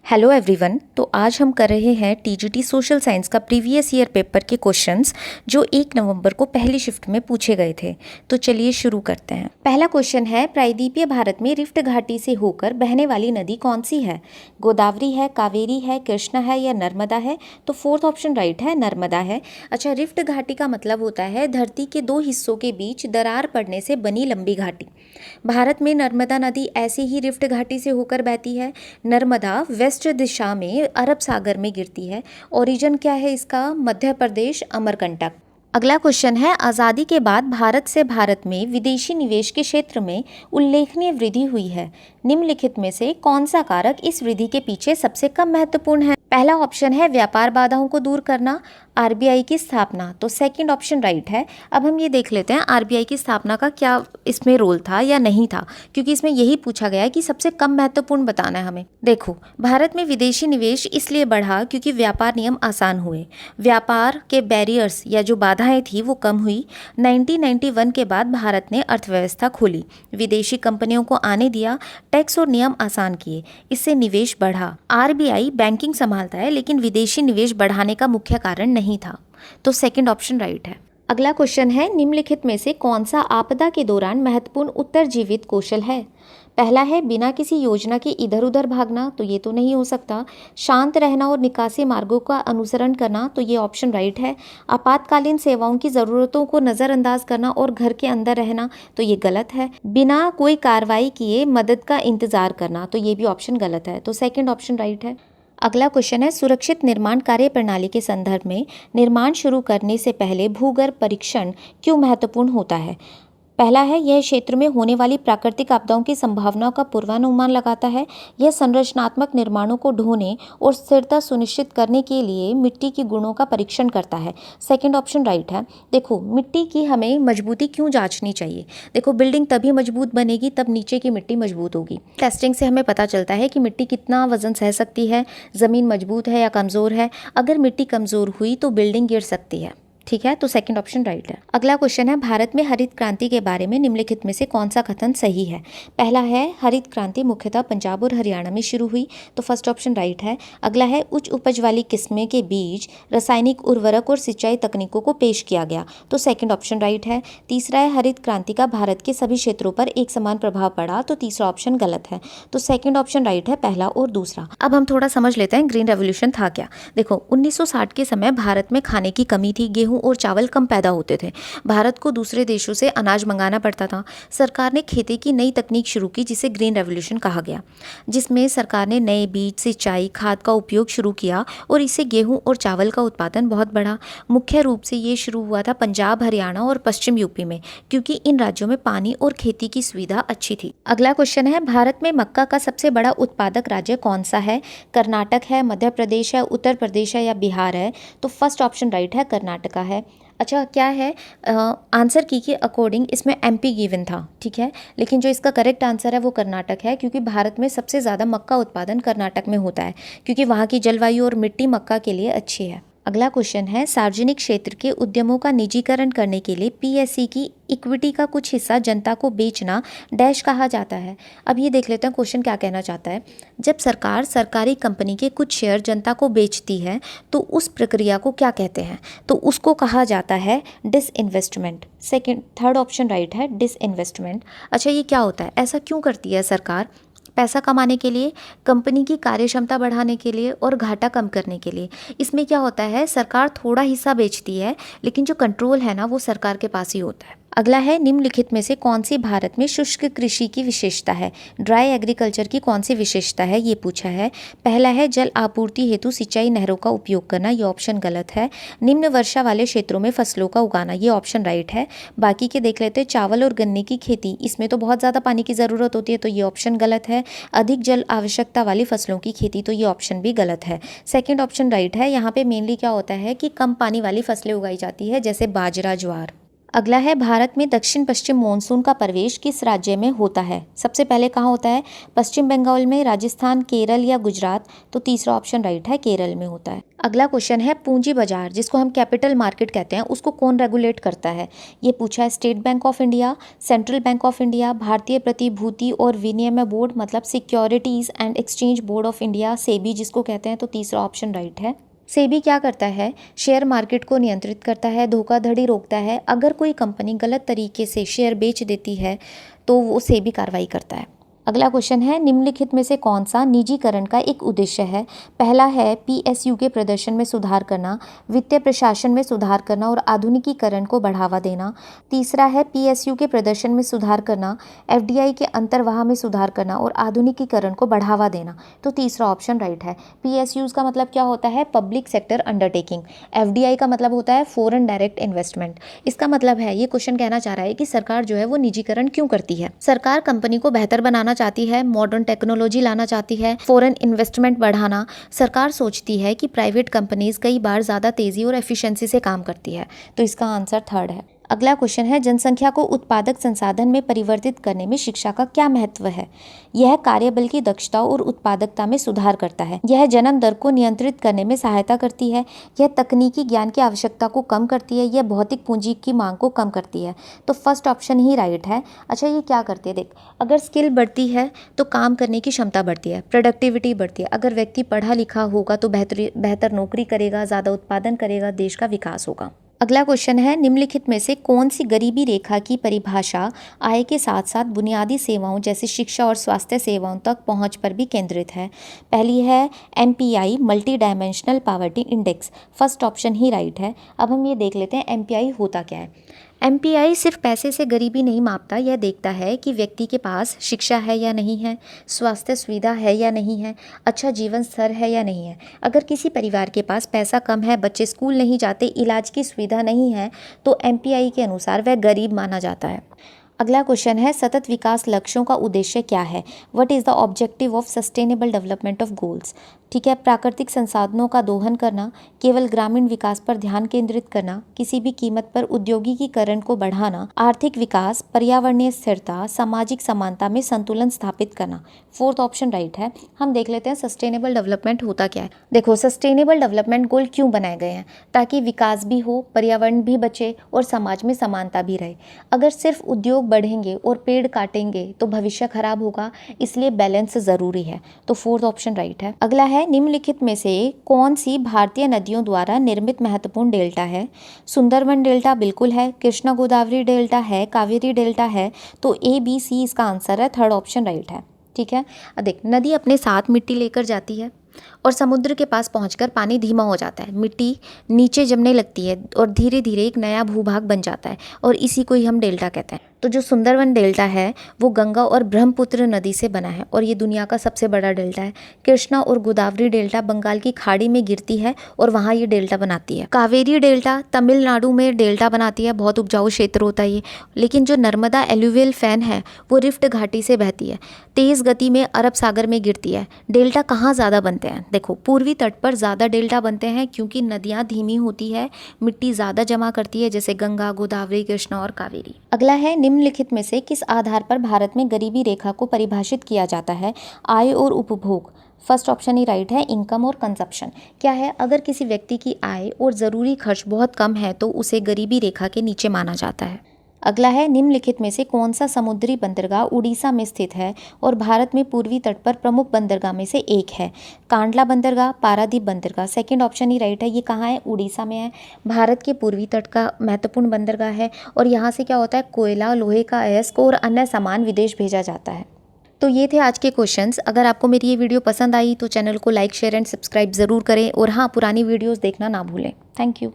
Hello everyone. तो आज हम कर रहे हैं टीजीटी सोशल साइंस का प्रीवियस ईयर पेपर के क्वेश्चंस जो 1 नवंबर को पहली शिफ्ट में पूछे गए थे। तो चलिए शुरू करते हैं। पहला क्वेश्चन है, प्रायद्वीपीय भारत में रिफ्ट घाटी से होकर बहने वाली नदी कौन सी है? गोदावरी है, कावेरी है, कृष्णा है या नर्मदा है? तो फोर्थ ऑप्शन राइट है, नर्मदा है। अच्छा, रिफ्ट घाटी का मतलब होता है धरती के दो हिस्सों के बीच दरार पड़ने से बनी लंबी घाटी। भारत में नर्मदा नदी ऐसे ही रिफ्ट घाटी से होकर बहती है। नर्मदा वेस्ट दिशा में अरब सागर में गिरती है। ओरिजिन क्या है इसका? मध्य प्रदेश, अमरकंटक। अगला क्वेश्चन है, आज़ादी के बाद भारत में विदेशी निवेश के क्षेत्र में उल्लेखनीय वृद्धि हुई है। निम्नलिखित में से कौन सा कारक इस वृद्धि के पीछे सबसे कम महत्वपूर्ण है? पहला ऑप्शन है व्यापार बाधाओं को दूर करना, आरबीआई की स्थापना। तो सेकंड ऑप्शन राइट है। अब हम ये देख लेते हैं आरबीआई की स्थापना का क्या इसमें रोल था या नहीं था, क्योंकि इसमें यही पूछा गया है कि सबसे कम महत्वपूर्ण बताना है हमें। देखो, भारत में विदेशी निवेश इसलिए बढ़ा क्योंकि व्यापार नियम आसान हुए, व्यापार के बैरियर्स या जो बाधाएं थी वो कम हुई। 1991 के बाद भारत ने अर्थव्यवस्था खोली, विदेशी कंपनियों को आने दिया, टैक्स और नियम आसान किए, इससे निवेश बढ़ा। आरबीआई बैंकिंग संभालता है लेकिन विदेशी निवेश बढ़ाने का मुख्य कारण नहीं था। तो सेकंड ऑप्शन राइट है। अगला क्वेश्चन है, निम्नलिखित में से कौन सा आपदा के दौरान महत्वपूर्ण उत्तरजीवित कौशल है? पहला है बिना किसी योजना के इधर उधर भागना, तो ये तो नहीं हो सकता। शांत रहना और निकासी मार्गों का अनुसरण करना, तो ये ऑप्शन राइट है। आपातकालीन सेवाओं की ज़रूरतों को नज़रअंदाज करना और घर के अंदर रहना, तो ये गलत है। बिना कोई कार्रवाई किए मदद का इंतज़ार करना, तो ये भी ऑप्शन गलत है। तो सेकंड ऑप्शन राइट है। अगला क्वेश्चन है, सुरक्षित निर्माण कार्य प्रणाली के संदर्भ में निर्माण शुरू करने से पहले भूगर्भ परीक्षण क्यों महत्वपूर्ण होता है? पहला है, यह क्षेत्र में होने वाली प्राकृतिक आपदाओं की संभावनाओं का पूर्वानुमान लगाता है। यह संरचनात्मक निर्माणों को ढोने और स्थिरता सुनिश्चित करने के लिए मिट्टी की गुणों का परीक्षण करता है। सेकंड ऑप्शन राइट है। देखो, मिट्टी की हमें मजबूती क्यों जांचनी चाहिए? देखो, बिल्डिंग तभी मजबूत बनेगी तब नीचे की मिट्टी मजबूत होगी। टेस्टिंग से हमें पता चलता है कि मिट्टी कितना वजन सह सकती है, ज़मीन मजबूत है या कमज़ोर है। अगर मिट्टी कमज़ोर हुई तो बिल्डिंग गिर सकती है। ठीक है, तो सेकंड ऑप्शन राइट है। अगला क्वेश्चन है, भारत में हरित क्रांति के बारे में निम्नलिखित में से कौन सा कथन सही है? पहला है, हरित क्रांति मुख्यतः पंजाब और हरियाणा में शुरू हुई, तो फर्स्ट ऑप्शन राइट है। अगला है, उच्च उपज वाली किस्में के बीज रासायनिक उर्वरक और सिंचाई तकनीकों को पेश किया गया, तो सेकंड ऑप्शन राइट है। तीसरा है, हरित क्रांति का भारत के सभी क्षेत्रों पर एक समान प्रभाव पड़ा, तो तीसरा ऑप्शन गलत है। तो सेकंड ऑप्शन राइट है, पहला और दूसरा। अब हम थोड़ा समझ लेते हैं ग्रीन रेवोल्यूशन था क्या। देखो, 1960 के समय भारत में खाने की कमी थी, गेहूं और चावल कम पैदा होते थे। भारत को दूसरे देशों से अनाज मंगाना पड़ता था। सरकार ने खेती की नई तकनीक शुरू की जिसे ग्रीन रेवोल्यूशन कहा गया, जिसमें सरकार ने नए बीज, सिंचाई, खाद का उपयोग शुरू किया और इससे गेहूं और चावल का उत्पादन बहुत बढ़ा। मुख्य रूप से ये शुरू हुआ था पंजाब, हरियाणा और पश्चिम यूपी में, क्योंकि इन राज्यों में पानी और खेती की सुविधा अच्छी थी। अगला क्वेश्चन है, भारत में मक्का का सबसे बड़ा उत्पादक राज्य कौन सा है? कर्नाटक है, मध्य प्रदेश है, उत्तर प्रदेश है या बिहार है? तो फर्स्ट ऑप्शन राइट है, कर्नाटका है। अच्छा, क्या है आंसर की के अकॉर्डिंग इसमें एमपी गिवन था, ठीक है, लेकिन जो इसका करेक्ट आंसर है वो कर्नाटक है, क्योंकि भारत में सबसे ज़्यादा मक्का उत्पादन कर्नाटक में होता है, क्योंकि वहाँ की जलवायु और मिट्टी मक्का के लिए अच्छी है। अगला क्वेश्चन है, सार्वजनिक क्षेत्र के उद्यमों का निजीकरण करने के लिए पीएससी की इक्विटी का कुछ हिस्सा जनता को बेचना डैश कहा जाता है। अब ये देख लेते हैं क्वेश्चन क्या कहना चाहता है। जब सरकार सरकारी कंपनी के कुछ शेयर जनता को बेचती है तो उस प्रक्रिया को क्या कहते हैं? तो उसको कहा जाता है डिसइन्वेस्टमेंट। थर्ड ऑप्शन राइट है, डिसइन्वेस्टमेंट। अच्छा, ये क्या होता है? ऐसा क्यों करती है सरकार? पैसा कमाने के लिए, कंपनी की कार्यक्षमता बढ़ाने के लिए और घाटा कम करने के लिए। इसमें क्या होता है, सरकार थोड़ा हिस्सा बेचती है लेकिन जो कंट्रोल है ना वो सरकार के पास ही होता है। अगला है, निम्नलिखित में से कौन सी भारत में शुष्क कृषि की विशेषता है? ड्राई एग्रीकल्चर की कौन सी विशेषता है, ये पूछा है। पहला है, जल आपूर्ति हेतु सिंचाई नहरों का उपयोग करना, ये ऑप्शन गलत है। निम्न वर्षा वाले क्षेत्रों में फसलों का उगाना, ये ऑप्शन राइट है। बाकी के देख लेते हैं, चावल और गन्ने की खेती, इसमें तो बहुत ज़्यादा पानी की ज़रूरत होती है, तो ये ऑप्शन गलत है। अधिक जल आवश्यकता वाली फसलों की खेती, तो ये ऑप्शन भी गलत है। सेकेंड ऑप्शन राइट है। यहाँ पे मेनली क्या होता है कि कम पानी वाली फसलें उगाई जाती है, जैसे बाजरा, ज्वार। अगला है भारत में दक्षिण पश्चिम मॉनसून का प्रवेश किस राज्य में होता है? सबसे पहले कहाँ होता है? पश्चिम बंगाल में, राजस्थान, केरल या गुजरात? तो तीसरा ऑप्शन राइट है, केरल में होता है। अगला क्वेश्चन है पूंजी बाजार जिसको हम कैपिटल मार्केट कहते हैं उसको कौन रेगुलेट करता है? ये पूछा है state bank of India, central bank of India, भारतीय प्रतिभूति और विनिमय बोर्ड मतलब securities and exchange board of India, SEBI जिसको कहते हैं। तो तीसरा ऑप्शन राइट है। सेबी क्या करता है? शेयर मार्केट को नियंत्रित करता है, धोखाधड़ी रोकता है। अगर कोई कंपनी गलत तरीके से शेयर बेच देती है तो वो सेबी कार्रवाई करता है। अगला क्वेश्चन है निम्नलिखित में से कौन सा निजीकरण का एक उद्देश्य है? पहला है पीएसयू के प्रदर्शन में सुधार करना, वित्तीय प्रशासन में सुधार करना और आधुनिकीकरण को बढ़ावा देना। तीसरा है पीएसयू के प्रदर्शन में सुधार करना, एफडीआई के अंतर्वाह में सुधार करना और आधुनिकीकरण को बढ़ावा देना। तो तीसरा ऑप्शन राइट है। पीएसयूज का मतलब क्या होता है? Public sector undertaking. एफडीआई का मतलब होता है फॉरेन डायरेक्ट इन्वेस्टमेंट। इसका मतलब है, ये क्वेश्चन कहना चाह रहा है कि सरकार जो है वो निजीकरण क्यों करती है? सरकार कंपनी को बेहतर बनाना चाहती है, मॉडर्न टेक्नोलॉजी लाना चाहती है, फॉरेन इन्वेस्टमेंट बढ़ाना। सरकार सोचती है कि प्राइवेट कंपनीज कई बार ज़्यादा तेज़ी और एफिशिएंसी से काम करती है। तो इसका आंसर थर्ड है। अगला क्वेश्चन है जनसंख्या को उत्पादक संसाधन में परिवर्तित करने में शिक्षा का क्या महत्व है? यह कार्यबल की दक्षता और उत्पादकता में सुधार करता है, यह जन्म दर को नियंत्रित करने में सहायता करती है, यह तकनीकी ज्ञान की आवश्यकता को कम करती है, यह भौतिक पूंजी की मांग को कम करती है। तो फर्स्ट ऑप्शन ही राइट है। अच्छा, ये क्या करती है? देख, अगर स्किल बढ़ती है तो काम करने की क्षमता बढ़ती है, प्रोडक्टिविटी बढ़ती है। अगर व्यक्ति पढ़ा लिखा होगा तो बेहतर नौकरी करेगा, ज़्यादा उत्पादन करेगा, देश का विकास होगा। अगला क्वेश्चन है निम्नलिखित में से कौन सी गरीबी रेखा की परिभाषा आय के साथ साथ बुनियादी सेवाओं जैसे शिक्षा और स्वास्थ्य सेवाओं तक पहुंच पर भी केंद्रित है? पहली है MPI, multi dimensional poverty index. First option ही राइट है। अब हम ये देख लेते हैं एमपीआई होता क्या है। एमपीआई सिर्फ पैसे से गरीबी नहीं मापता, यह देखता है कि व्यक्ति के पास शिक्षा है या नहीं है, स्वास्थ्य सुविधा है या नहीं है, अच्छा जीवन स्तर है या नहीं है। अगर किसी परिवार के पास पैसा कम है, बच्चे स्कूल नहीं जाते, इलाज की सुविधा नहीं है, तो एमपीआई के अनुसार वह गरीब माना जाता है। अगला क्वेश्चन है सतत विकास लक्ष्यों का उद्देश्य क्या है? What is the objective of sustainable development of goals? ठीक है, प्राकृतिक संसाधनों का दोहन करना, केवल ग्रामीण विकास पर ध्यान केंद्रित करना, किसी भी कीमत पर औद्योगिकीकरण को बढ़ाना, आर्थिक विकास, पर्यावरणीय स्थिरता, सामाजिक समानता में संतुलन स्थापित करना। फोर्थ ऑप्शन राइट है। हम देख लेते हैं सस्टेनेबल डेवलपमेंट होता क्या है। देखो, सस्टेनेबल डेवलपमेंट गोल क्यों बनाए गए हैं? ताकि विकास भी हो, पर्यावरण भी बचे और समाज में समानता भी रहे। अगर सिर्फ उद्योग बढ़ेंगे और पेड़ काटेंगे तो भविष्य खराब होगा, इसलिए बैलेंस ज़रूरी है। तो फोर्थ ऑप्शन राइट है। अगला है निम्नलिखित में से कौन सी भारतीय नदियों द्वारा निर्मित महत्वपूर्ण डेल्टा है? सुंदरबन डेल्टा बिल्कुल है, कृष्णा गोदावरी डेल्टा है, कावेरी डेल्टा है। तो ABC इसका आंसर है, थर्ड ऑप्शन राइट है। ठीक है, देख, नदी अपने साथ मिट्टी लेकर जाती है और समुद्र के पास पहुंचकर पानी धीमा हो जाता है, मिट्टी नीचे जमने लगती है और धीरे धीरे एक नया भूभाग बन जाता है और इसी को ही हम डेल्टा कहते हैं। तो जो सुंदरबन डेल्टा है वो गंगा और ब्रह्मपुत्र नदी से बना है और ये दुनिया का सबसे बड़ा डेल्टा है। कृष्णा और गोदावरी डेल्टा बंगाल की खाड़ी में गिरती है और वहाँ ये डेल्टा बनाती है। कावेरी डेल्टा तमिलनाडु में डेल्टा बनाती है, बहुत उपजाऊ क्षेत्र होता है ये। लेकिन जो नर्मदा एलुवियल फैन है वो रिफ्ट घाटी से बहती है, तेज़ गति में अरब सागर में गिरती है। डेल्टा कहाँ ज़्यादा बनते हैं? देखो, पूर्वी तट पर ज़्यादा डेल्टा बनते हैं क्योंकि नदियाँ धीमी होती है, मिट्टी ज़्यादा जमा करती है, जैसे गंगा, गोदावरी, कृष्णा और कावेरी। अगला है निम्नलिखित में से किस आधार पर भारत में गरीबी रेखा को परिभाषित किया जाता है? आय और उपभोग। फर्स्ट ऑप्शन ही राइट है, इनकम और कंजप्शन। क्या है? अगर किसी व्यक्ति की आय और ज़रूरी खर्च बहुत कम है तो उसे गरीबी रेखा के नीचे माना जाता है। अगला है निम्नलिखित में से कौन सा समुद्री बंदरगाह उड़ीसा में स्थित है और भारत में पूर्वी तट पर प्रमुख बंदरगाह में से एक है? कांडला बंदरगाह, पारादीप बंदरगाह। सेकंड ऑप्शन ही राइट है। ये कहाँ है? उड़ीसा में है। भारत के पूर्वी तट का महत्वपूर्ण बंदरगाह है और यहाँ से क्या होता है? कोयला, लोहे का अयस्क और अन्य सामान विदेश भेजा जाता है। तो ये थे आज के क्वेश्चंस। अगर आपको मेरी ये वीडियो पसंद आई तो चैनल को लाइक, शेयर एंड सब्सक्राइब ज़रूर करें और हाँ, पुरानी वीडियोज़ देखना ना भूलें। Thank you.